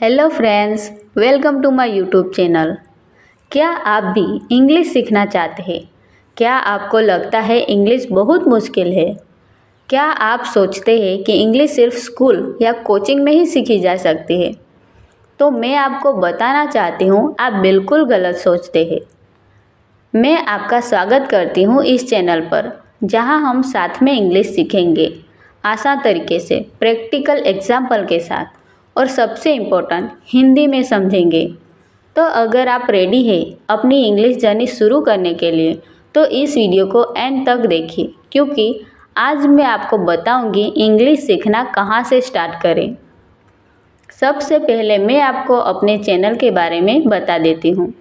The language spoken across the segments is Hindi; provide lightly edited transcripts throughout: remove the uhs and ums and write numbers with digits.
Hello friends, welcome to my YouTube channel. क्या आप भी इंग्लिश सीखना चाहते हैं? क्या आपको लगता है इंग्लिश बहुत मुश्किल है? क्या आप सोचते हैं कि इंग्लिश सिर्फ स्कूल या कोचिंग में ही सीखी जा सकती है? तो मैं आपको बताना चाहती हूँ, आप बिल्कुल गलत सोचते हैं। मैं आपका स्वागत करती हूँ इस चैनल पर, जहाँ हम साथ में इंग्लिश सीखेंगे, आसान तरीके से, प्रैक्टिकल एग्जाम्पल के साथ और सबसे इम्पोर्टेंट हिंदी में समझेंगे। तो अगर आप रेडी हैं अपनी इंग्लिश जर्नी शुरू करने के लिए, तो इस वीडियो को एंड तक देखिए, क्योंकि आज मैं आपको बताऊंगी इंग्लिश सीखना कहाँ से स्टार्ट करें। सबसे पहले मैं आपको अपने चैनल के बारे में बता देती हूँ।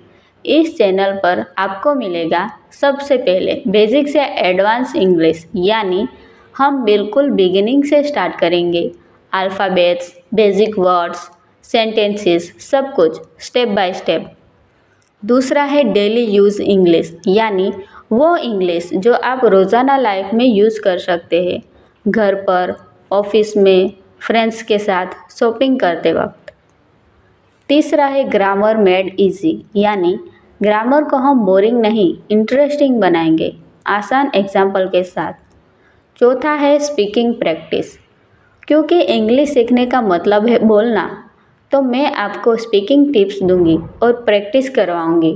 इस चैनल पर आपको मिलेगा सबसे पहले बेसिक से एडवांस इंग्लिश, यानी हम बिल्कुल बिगिनिंग से स्टार्ट करेंगे। अल्फ़ाबेट्स, बेसिक वर्ड्स, सेंटेंसेस, सब कुछ स्टेप बाय स्टेप। दूसरा है डेली यूज़ इंग्लिश, यानी वो इंग्लिश जो आप रोज़ाना लाइफ में यूज़ कर सकते हैं, घर पर, ऑफिस में, फ्रेंड्स के साथ, शॉपिंग करते वक्त। तीसरा है ग्रामर मेड इजी, यानी ग्रामर को हम बोरिंग नहीं, इंटरेस्टिंग बनाएंगे, आसान एग्जाम्पल के साथ। चौथा है स्पीकिंग प्रैक्टिस, क्योंकि इंग्लिश सीखने का मतलब है बोलना, तो मैं आपको स्पीकिंग टिप्स दूंगी और प्रैक्टिस करवाऊंगी।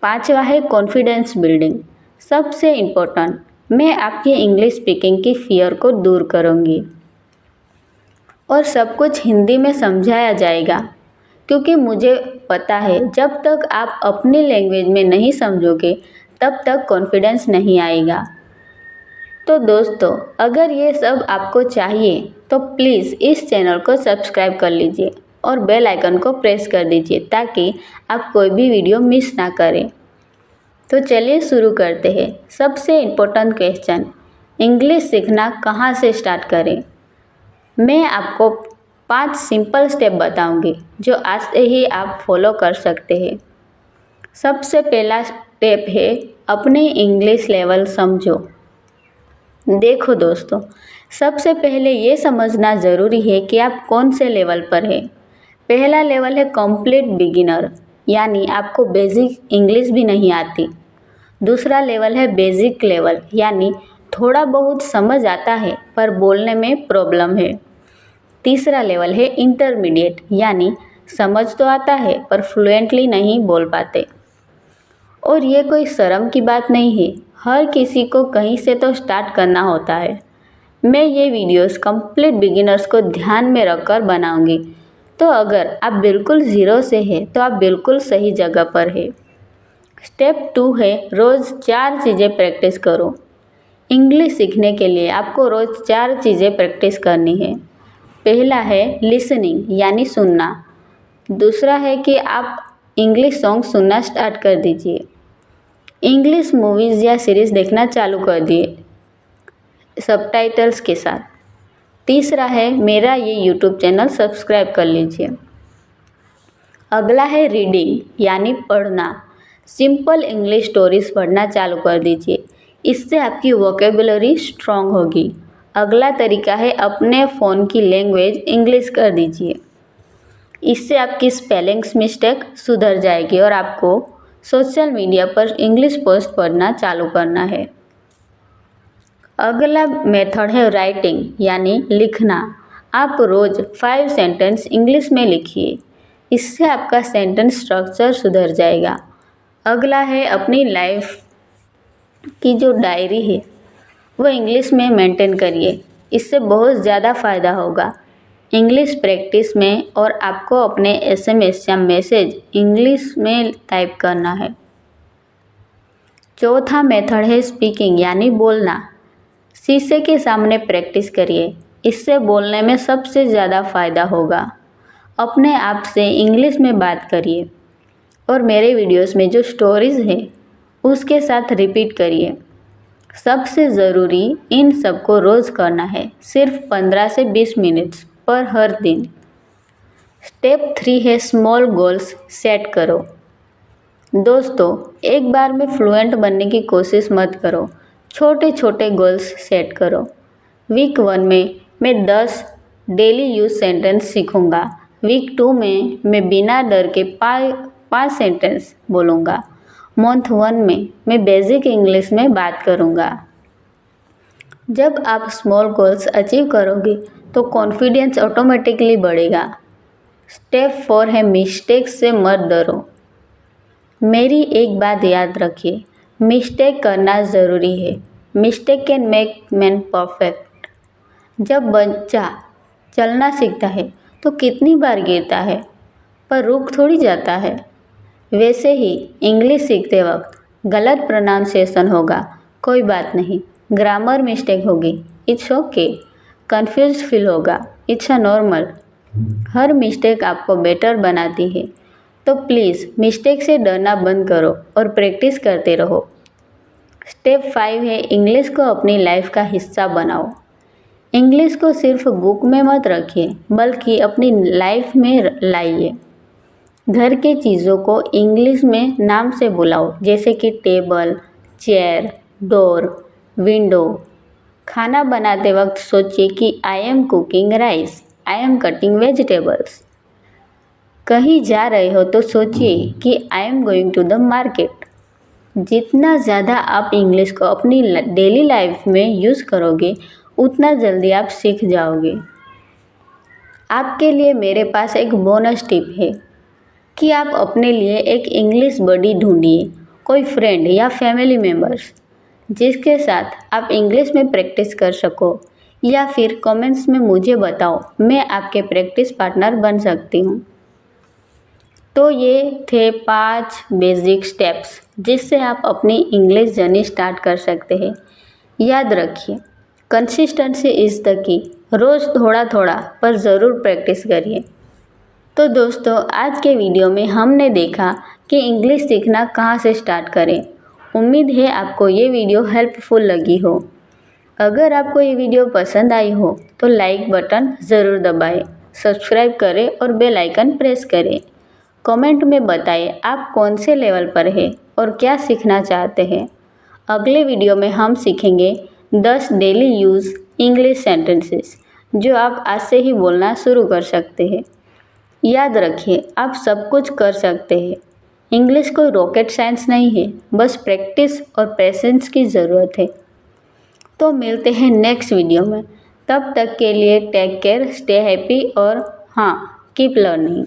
पांचवा है कॉन्फिडेंस बिल्डिंग, सबसे इम्पोर्टेंट, मैं आपकी इंग्लिश स्पीकिंग की फियर को दूर करूंगी और सब कुछ हिंदी में समझाया जाएगा, क्योंकि मुझे पता है जब तक आप अपनी लैंग्वेज में नहीं समझोगे तब तक कॉन्फिडेंस नहीं आएगा। तो दोस्तों, अगर ये सब आपको चाहिए तो प्लीज़ इस चैनल को सब्सक्राइब कर लीजिए और बेल आइकन को प्रेस कर दीजिए, ताकि आप कोई भी वीडियो मिस ना करें। तो चलिए शुरू करते हैं। सबसे इम्पोर्टेंट क्वेश्चन, इंग्लिश सीखना कहाँ से स्टार्ट करें? मैं आपको 5 सिंपल स्टेप बताऊंगी जो आज से ही आप फॉलो कर सकते हैं। सबसे पहला स्टेप है अपने इंग्लिश लेवल समझो। देखो दोस्तों, सबसे पहले ये समझना ज़रूरी है कि आप कौन से लेवल पर हैं। पहला लेवल है कंप्लीट बिगिनर, यानी आपको बेसिक इंग्लिश भी नहीं आती। दूसरा लेवल है बेसिक लेवल, यानी थोड़ा बहुत समझ आता है पर बोलने में प्रॉब्लम है। तीसरा लेवल है इंटरमीडिएट, यानी समझ तो आता है पर फ्लुएंटली नहीं बोल पाते। और ये कोई शर्म की बात नहीं है, हर किसी को कहीं से तो स्टार्ट करना होता है। मैं ये वीडियोस कंप्लीट बिगिनर्स को ध्यान में रखकर बनाऊंगी, तो अगर आप बिल्कुल ज़ीरो से हैं तो आप बिल्कुल सही जगह पर हैं। स्टेप 2 है रोज़ 4 चीज़ें प्रैक्टिस करो। इंग्लिश सीखने के लिए आपको रोज़ 4 चीज़ें प्रैक्टिस करनी है। पहला है लिसनिंग, यानी सुनना। दूसरा है कि आप इंग्लिश सॉन्ग सुनना स्टार्ट कर दीजिए। इंग्लिश मूवीज़ या सीरीज़ देखना चालू कर दिए सबटाइटल्स के साथ। तीसरा है मेरा ये यूट्यूब चैनल सब्सक्राइब कर लीजिए। अगला है रीडिंग, यानी पढ़ना। सिंपल इंग्लिश स्टोरीज पढ़ना चालू कर दीजिए, इससे आपकी वोकेबुलरी स्ट्रॉन्ग होगी। अगला तरीका है अपने फ़ोन की लैंग्वेज इंग्लिश कर दीजिए, इससे आपकी स्पेलिंग्स मिस्टेक सुधर जाएगी और आपको सोशल मीडिया पर इंग्लिश पोस्ट पढ़ना चालू करना है। अगला मेथड है राइटिंग, यानी लिखना। आप रोज़ 5 सेंटेंस इंग्लिश में लिखिए, इससे आपका सेंटेंस स्ट्रक्चर सुधर जाएगा। अगला है अपनी लाइफ की जो डायरी है वो इंग्लिश में मेंटेन करिए, इससे बहुत ज़्यादा फ़ायदा होगा इंग्लिश प्रैक्टिस में, और आपको अपने SMS या मैसेज इंग्लिश में टाइप करना है। चौथा मेथड है स्पीकिंग, यानी बोलना। शीशे के सामने प्रैक्टिस करिए, इससे बोलने में सबसे ज़्यादा फ़ायदा होगा। अपने आप से इंग्लिश में बात करिए और मेरे वीडियोस में जो स्टोरीज़ है उसके साथ रिपीट करिए। सबसे ज़रूरी इन सबको रोज़ करना है, सिर्फ 15 से 20 मिनट्स पर हर दिन। स्टेप 3 है स्मॉल गोल्स सेट करो। दोस्तों, एक बार में फ्लुएंट बनने की कोशिश मत करो, छोटे छोटे गोल्स सेट करो। वीक 1 में मैं 10 डेली यूज सेंटेंस सीखूंगा, वीक 2 में मैं बिना डर के 5 सेंटेंस बोलूँगा। मंथ 1 में मैं बेसिक इंग्लिश में बात करूँगा। जब आप स्मॉल गोल्स अचीव करोगे तो कॉन्फिडेंस ऑटोमेटिकली बढ़ेगा। स्टेप 4 है मिस्टेक्स से मत डरो। मेरी एक बात याद रखिए, मिस्टेक करना ज़रूरी है। Mistake can make man perfect. जब बच्चा चलना सीखता है तो कितनी बार गिरता है, पर रुक थोड़ी जाता है। वैसे ही इंग्लिश सीखते वक्त गलत प्रोनाउंसिएशन होगा, कोई बात नहीं। ग्रामर मिस्टेक होगी, इट्स ओके। कंफ्यूज फील होगा, it's a normal. Her mistake आपको बेटर बनाती है, तो प्लीज़ मिस्टेक से डरना बंद करो और प्रैक्टिस करते रहो। स्टेप 5 है इंग्लिश को अपनी लाइफ का हिस्सा बनाओ। इंग्लिश को सिर्फ बुक में मत रखिए, बल्कि अपनी लाइफ में लाइए। घर के चीज़ों को इंग्लिश में नाम से बुलाओ, जैसे कि टेबल, चेयर, डोर, विंडो। खाना बनाते वक्त सोचिए कि I am cooking rice, I am cutting vegetables. कहीं जा रहे हो तो सोचिए कि I am going to the market. जितना ज़्यादा आप इंग्लिश को अपनी डेली लाइफ में यूज़ करोगे, उतना जल्दी आप सीख जाओगे। आपके लिए मेरे पास एक बोनस टिप है कि आप अपने लिए एक इंग्लिश बडी ढूंढिए, कोई फ्रेंड या फैमिली मेम्बर्स जिसके साथ आप इंग्लिश में प्रैक्टिस कर सको, या फिर कमेंट्स में मुझे बताओ, मैं आपके प्रैक्टिस पार्टनर बन सकती हूँ। तो ये थे 5 बेसिक स्टेप्स जिससे आप अपनी इंग्लिश जर्नी स्टार्ट कर सकते हैं। याद रखिए, कंसिस्टेंसी इज़ द की। रोज़ थोड़ा थोड़ा पर ज़रूर प्रैक्टिस करिए। तो दोस्तों, आज के वीडियो में हमने देखा कि इंग्लिश सीखना कहाँ से स्टार्ट करें। उम्मीद है आपको ये वीडियो हेल्पफुल लगी हो। अगर आपको ये वीडियो पसंद आई हो तो लाइक बटन ज़रूर दबाएं, सब्सक्राइब करें और बेल आइकन प्रेस करें। कमेंट में बताएं आप कौन से लेवल पर हैं और क्या सीखना चाहते हैं। अगले वीडियो में हम सीखेंगे 10 डेली यूज़ इंग्लिश सेंटेंसेस जो आप आज से ही बोलना शुरू कर सकते हैं। याद रखिए, आप सब कुछ कर सकते हैं। इंग्लिश कोई रॉकेट साइंस नहीं है, बस प्रैक्टिस और पेशेंस की ज़रूरत है। तो मिलते हैं नेक्स्ट वीडियो में। तब तक के लिए टेक केयर, स्टे हैप्पी और हाँ, कीप लर्निंग।